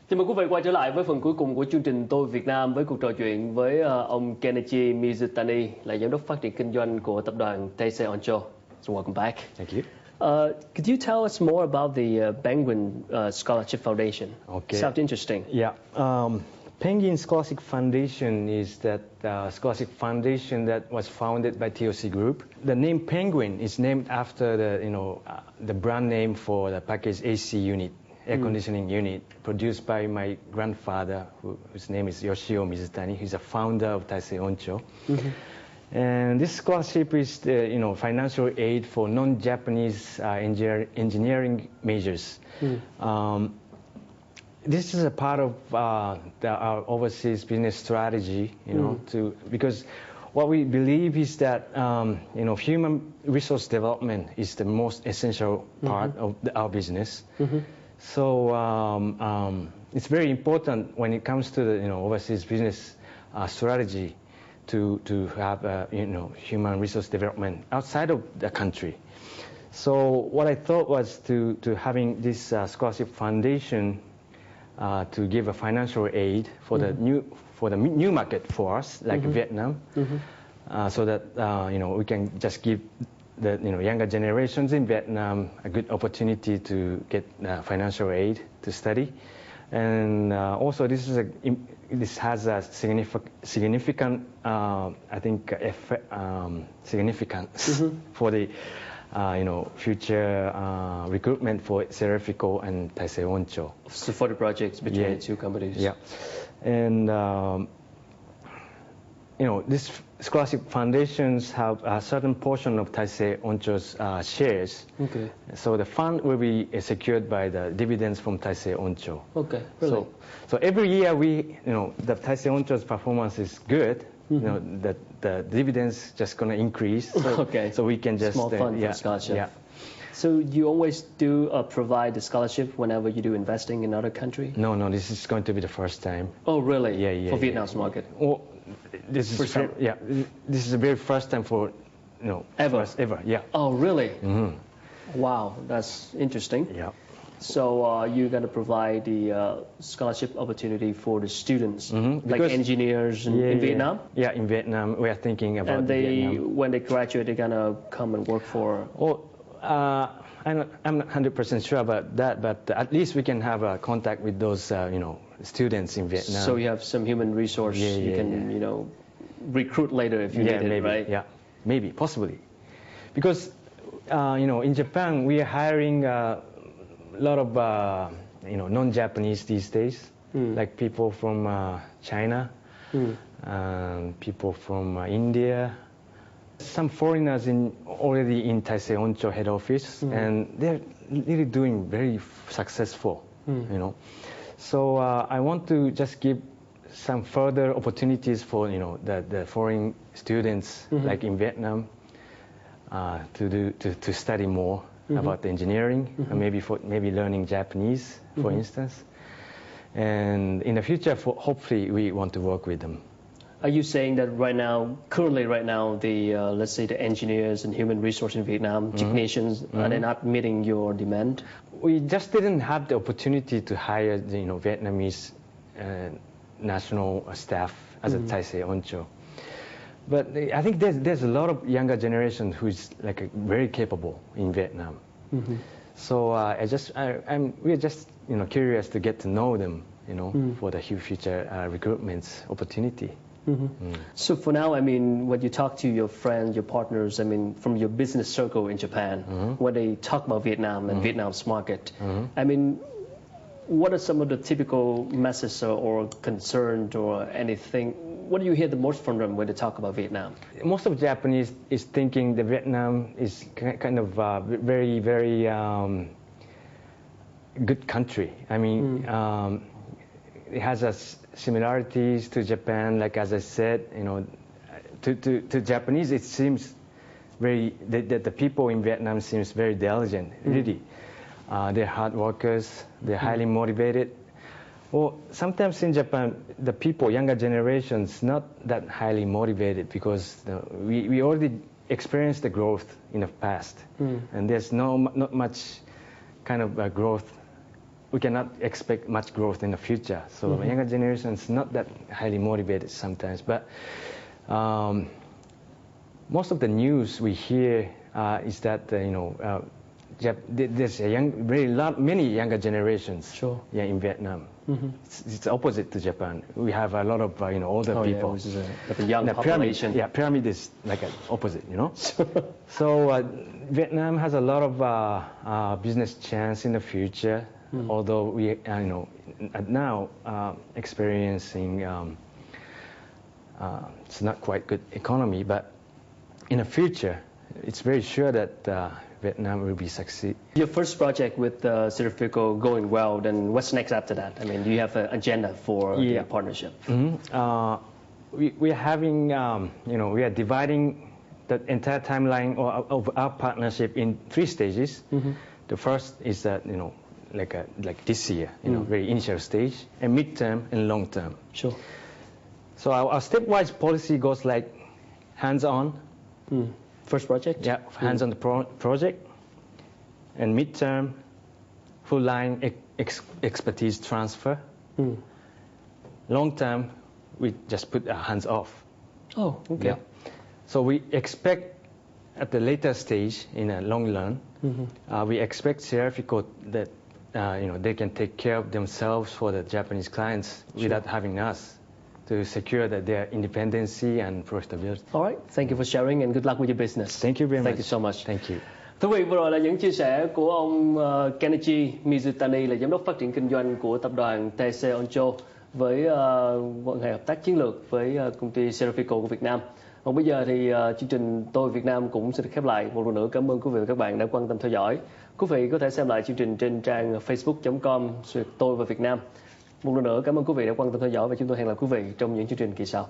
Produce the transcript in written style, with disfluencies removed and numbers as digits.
Chào mừng quý vị quay trở lại với phần cuối cùng của chương trình Tôi Việt Nam với cuộc trò chuyện với ông Kenichi Mizutani, là giám đốc phát triển kinh doanh của tập đoàn Taisei Oncho. So welcome back. Thank you. Could you tell us more about the Penguin Scholarship Foundation? Okay. Sounds interesting. Yeah. Penguin Scholarship Foundation is that scholarship foundation that was founded by TOC Group. The name Penguin is named after the brand name for the package AC unit, air conditioning unit, produced by my grandfather, whose name is Kenichi Mizutani. He's a founder of Taisei Oncho. And this scholarship is financial aid for non-Japanese engineering majors. This is a part of our overseas business strategy, because what we believe is that human resource development is the most essential part of our business. So it's very important when it comes to the overseas business strategy to have human resource development outside of the country. So what I thought was to having this scholarship foundation to give a financial aid for the new market for us, like Vietnam, so that we can just give the younger generations in Vietnam a good opportunity to get financial aid to study, and also this has a significant I think significance for the future recruitment for Seraphico and Taisei Oncho. So for the projects between the two companies. Yeah, and these scholarship foundations have a certain portion of Taisei Oncho's shares. Okay. So the fund will be secured by the dividends from Taisei Oncho. Okay. Really? So every year the Taisei Oncho's performance is good. The dividends just gonna increase. So, okay. So we can just small fund for scholarship. Yeah. So you always do provide the scholarship whenever you do investing in other country? No. This is going to be the first time. Oh, really? Yeah. For Vietnam's market? Well, this is This is the very first time for ever. Ever. Yeah. Oh, really? Wow, that's interesting. Yeah. So you're going to provide the scholarship opportunity for the students, like engineers in Vietnam? Yeah, in Vietnam, we are thinking about And when they graduate, they're going to come and work for... I'm not 100% sure about that, but at least we can have a contact with those, students in Vietnam. So you have some human resource you can, recruit later if you need it, right? Yeah, maybe, possibly. Because, in Japan, we are hiring a lot of, non-Japanese these days, like people from China, people from India. Some foreigners already in Taisei Oncho head office, and they're really doing very successful, So I want to just give some further opportunities for the foreign students like in Vietnam to study more about the engineering, and maybe learning Japanese, for instance. And in the future, hopefully, we want to work with them. Are you saying that currently right now, the let's say the engineers and human resource in Vietnam, technicians, are they not meeting your demand? We just didn't have the opportunity to hire Vietnamese national staff as a Taisei Oncho. But I think there's a lot of younger generation who's very capable in Vietnam. So we're just curious to get to know them, for the future recruitment opportunity. So for now, when you talk to your friends, your partners, from your business circle in Japan, when they talk about Vietnam and Vietnam's market, what are some of the typical messages or concerns or anything? What do you hear the most from them when they talk about Vietnam? Most of Japanese is thinking that Vietnam is kind of very, very good country. It has similarities to Japan, like as I said, to Japanese it seems that the people in Vietnam seems very diligent, really. They're hard workers, they're highly motivated. Well, sometimes in Japan, the people, younger generations, not that highly motivated because we already experienced the growth in the past, and there's not much kind of growth we cannot expect much growth in the future. So younger generation is not that highly motivated sometimes. But most of the news we hear is that there's many younger generations. Sure. Yeah, in Vietnam. It's opposite to Japan. We have a lot of older people. Which is like a young population. Pyramid is like an opposite, So Vietnam has a lot of business chance in the future. Although we now experiencing it's not quite good economy, but in the future, it's very sure that Vietnam will be succeed. Your first project with Certifico going well, then what's next after that? I mean, do you have an agenda for the partnership? We are having, we are dividing the entire timeline of our partnership in 3 stages. The first is that, like this year, very initial stage, and midterm and long term. Sure. So our stepwise policy goes like hands-on. First project? Yeah, hands-on the project. And midterm, full line expertise transfer. Long term, we just put our hands off. Oh, okay. Yeah. So we expect at the later stage in a long run, we expect Certifico that they can take care of themselves for the Japanese clients without having us to secure that their independency and profitability. All right. Thank you for sharing and good luck with your business. Thank you very much. Thank you so much. Thank you. Thưa quý vị, vừa rồi là những chia sẻ của ông Kenichi Mizutani, là giám đốc phát triển kinh doanh của tập đoàn Taisei Oncho với quan hệ hợp tác chiến lược với công ty Certifico của Việt Nam. Còn bây giờ thì chương trình Tôi Việt Nam cũng sẽ được khép lại. Một lần nữa cảm ơn quý vị và các bạn đã quan tâm theo dõi. Quý vị có thể xem lại chương trình trên trang facebook.com/Tôi và Việt Nam. Một lần nữa cảm ơn quý vị đã quan tâm theo dõi và chúng tôi hẹn gặp quý vị trong những chương trình kỳ sau.